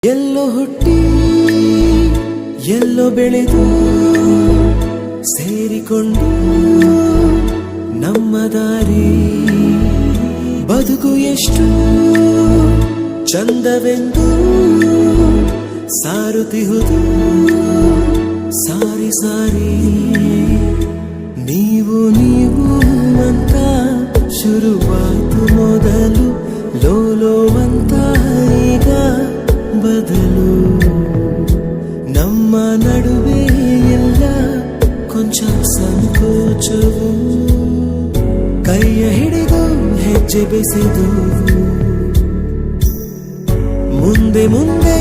ಎಲ್ಲೋ ಹುಟ್ಟಿ ಎಲ್ಲೋ ಬೆಳೆದು ಸೇರಿಕೊಂಡು ನಮ್ಮ ದಾರಿ ಬದುಕು ಎಷ್ಟು ಚಂದವೆಂದು ಸಾರುತ್ತಿಹುದು ಸಾರಿ ಸಾರಿ ನೀವು ಅಂತ ಶುರುವಾತು ಮೊದಲು ಲೋಲೋ ಅಂತ ಈಗ ಬದಲು ನಮ್ಮ ನಡುವೆ ಎಲ್ಲ ಕೊಂಚ ಸಂಕೋಚವು ಕೈಯ ಹಿಡಿದು ಹೆಜ್ಜೆ ಬೆಸೆದು ಮುಂದೆ ಮುಂದೆ